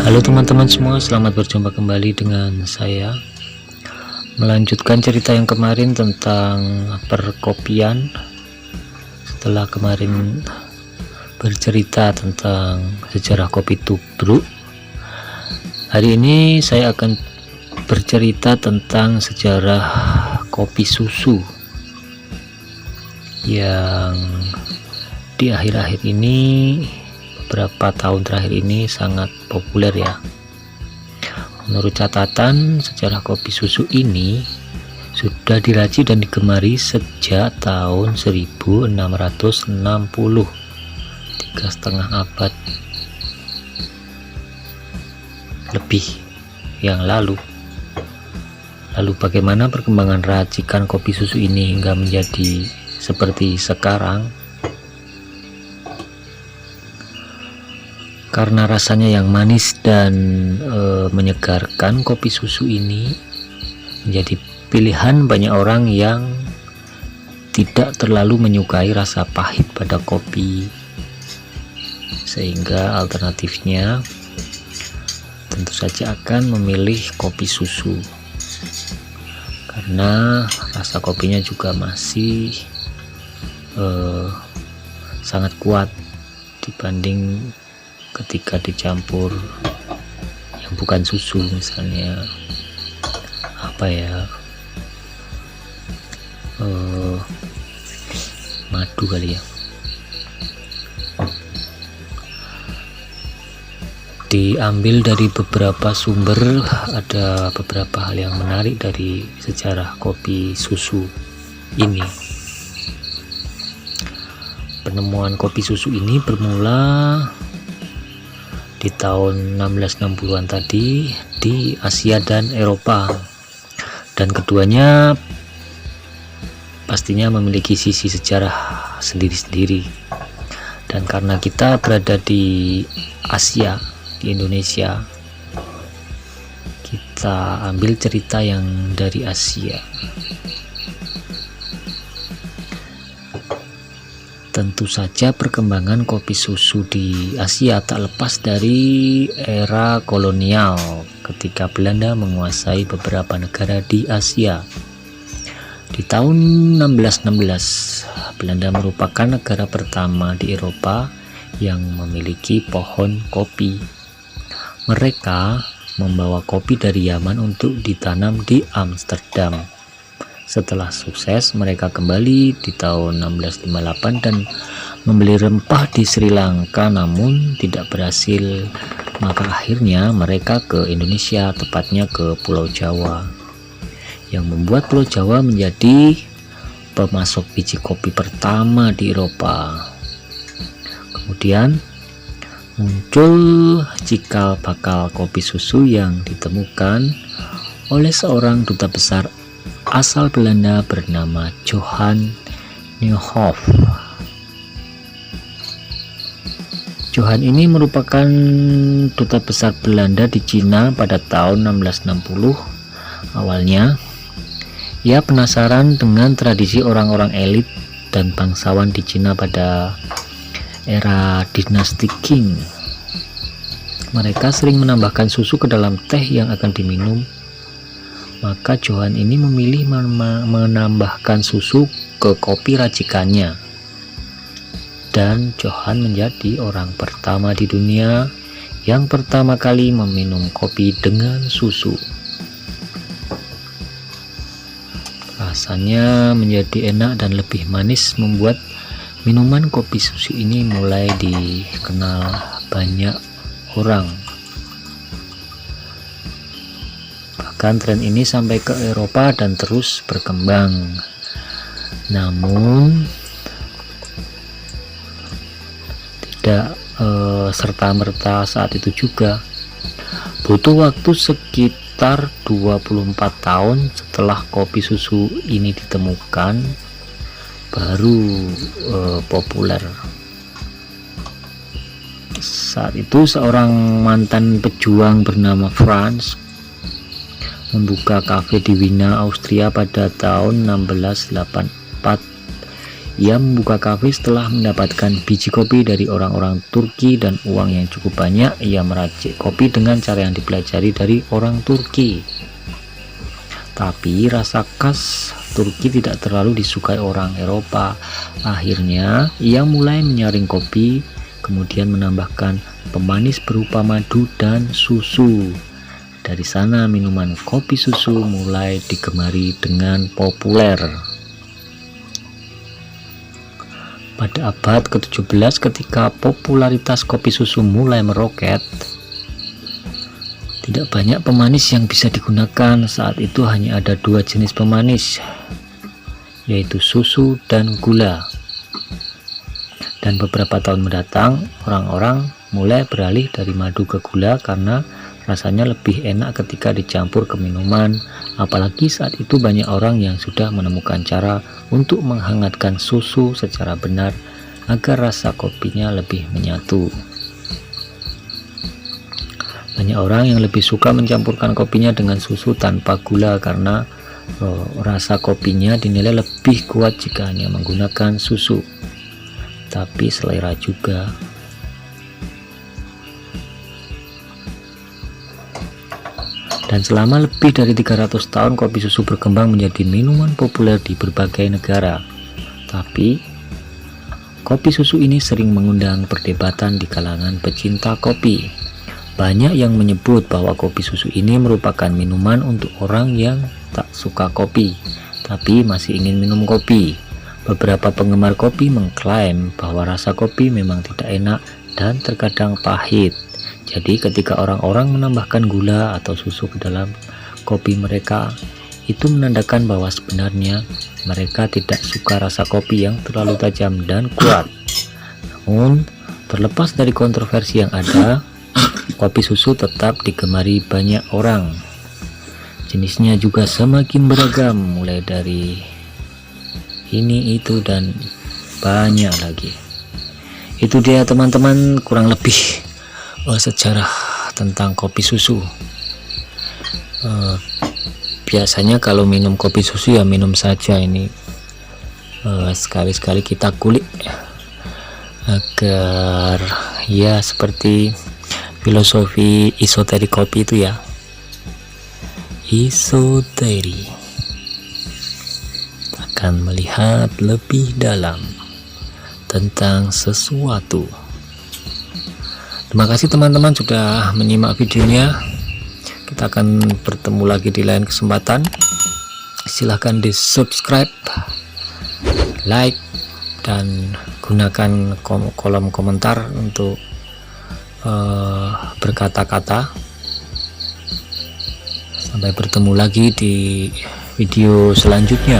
Halo teman-teman semua, selamat berjumpa kembali dengan saya. Melanjutkan cerita yang kemarin tentang perkopian. Setelah kemarin bercerita tentang sejarah kopi tubruk, hari ini saya akan bercerita tentang sejarah kopi susu yang di akhir-akhir ini, beberapa tahun terakhir ini sangat populer ya. Menurut catatan, sejarah kopi susu ini sudah diracik dan digemari sejak tahun 1660, 3,5 abad lebih yang lalu. Lalu bagaimana perkembangan racikan kopi susu ini hingga menjadi seperti sekarang? Karena rasanya yang manis dan menyegarkan, kopi susu ini menjadi pilihan banyak orang yang tidak terlalu menyukai rasa pahit pada kopi, sehingga alternatifnya tentu saja akan memilih kopi susu karena rasa kopinya juga masih sangat kuat dibanding ketika dicampur yang bukan susu, misalnya madu kali ya. Diambil dari beberapa sumber, ada beberapa hal yang menarik dari sejarah kopi susu ini. Penemuan kopi susu ini bermula di tahun 1660-an tadi di Asia dan Eropa, dan keduanya pastinya memiliki sisi sejarah sendiri-sendiri. Dan karena kita berada di Asia, di Indonesia, kita ambil cerita yang dari Asia. Tentu saja perkembangan kopi susu di Asia tak lepas dari era kolonial ketika Belanda menguasai beberapa negara di Asia. Di tahun 1616, Belanda merupakan negara pertama di Eropa yang memiliki pohon kopi. Mereka membawa kopi dari Yaman untuk ditanam di Amsterdam. Setelah sukses, mereka kembali di tahun 1658 dan membeli rempah di Sri Lanka, namun tidak berhasil. Maka akhirnya mereka ke Indonesia, tepatnya ke Pulau Jawa, yang membuat Pulau Jawa menjadi pemasok biji kopi pertama di Eropa. Kemudian muncul cikal bakal kopi susu yang ditemukan oleh seorang duta besar asal Belanda bernama Johan Nieuwhof. Johan ini merupakan duta besar Belanda di Cina pada tahun 1660. Awalnya, ia penasaran dengan tradisi orang-orang elit dan bangsawan di Cina pada era dinasti Qing. Mereka sering menambahkan susu ke dalam teh yang akan diminum. Maka Johan ini memilih menambahkan susu ke kopi racikannya, dan Johan menjadi orang pertama di dunia yang pertama kali meminum kopi dengan susu. Rasanya menjadi enak dan lebih manis, membuat minuman kopi susu ini mulai dikenal banyak orang. Bahkan tren ini sampai ke Eropa dan terus berkembang. Namun tidak serta-merta saat itu juga. Butuh waktu sekitar 24 tahun setelah kopi susu ini ditemukan baru populer. Saat itu seorang mantan pejuang bernama Franz membuka kafe di Wina, Austria pada tahun 1684 Ia membuka kafe setelah mendapatkan biji kopi dari orang-orang Turki dan uang yang cukup banyak. Ia meracik kopi dengan cara yang dipelajari dari orang Turki. Tapi rasa khas Turki tidak terlalu disukai orang Eropa. Akhirnya ia mulai menyaring kopi, kemudian menambahkan pemanis berupa madu dan susu. Dari sana minuman kopi susu mulai digemari dengan populer. Pada abad ke-17 ketika popularitas kopi susu mulai meroket, tidak banyak pemanis yang bisa digunakan. Saat itu hanya ada dua jenis pemanis, yaitu susu dan gula. Dan beberapa tahun mendatang, orang-orang mulai beralih dari madu ke gula karena rasanya lebih enak ketika dicampur ke minuman. Apalagi saat itu banyak orang yang sudah menemukan cara untuk menghangatkan susu secara benar agar rasa kopinya lebih menyatu. Banyak orang yang lebih suka mencampurkan kopinya dengan susu tanpa gula karena rasa kopinya dinilai lebih kuat jika hanya menggunakan susu. Tapi selera juga. Dan selama lebih dari 300 tahun kopi susu berkembang menjadi minuman populer di berbagai negara. Tapi kopi susu ini sering mengundang perdebatan di kalangan pecinta kopi. Banyak yang menyebut bahwa kopi susu ini merupakan minuman untuk orang yang tak suka kopi tapi masih ingin minum kopi. Beberapa penggemar kopi mengklaim bahwa rasa kopi memang tidak enak dan terkadang pahit. Jadi ketika orang-orang menambahkan gula atau susu ke dalam kopi mereka, itu menandakan bahwa sebenarnya mereka tidak suka rasa kopi yang terlalu tajam dan kuat. Namun, terlepas dari kontroversi yang ada, kopi susu tetap digemari banyak orang. Jenisnya juga semakin beragam, mulai dari ini, itu, dan banyak lagi. Itu dia teman-teman, kurang lebih sejarah tentang kopi susu. Biasanya kalau minum kopi susu ya minum saja, ini sekali-sekali kita kulik agar ya seperti filosofi esoterik kopi itu ya, esoterik, akan melihat lebih dalam tentang sesuatu. Terima kasih teman-teman sudah menyimak videonya. Kita akan bertemu lagi di lain kesempatan. Silahkan di subscribe, like, dan gunakan kolom komentar untuk berkata-kata. Sampai bertemu lagi di video selanjutnya.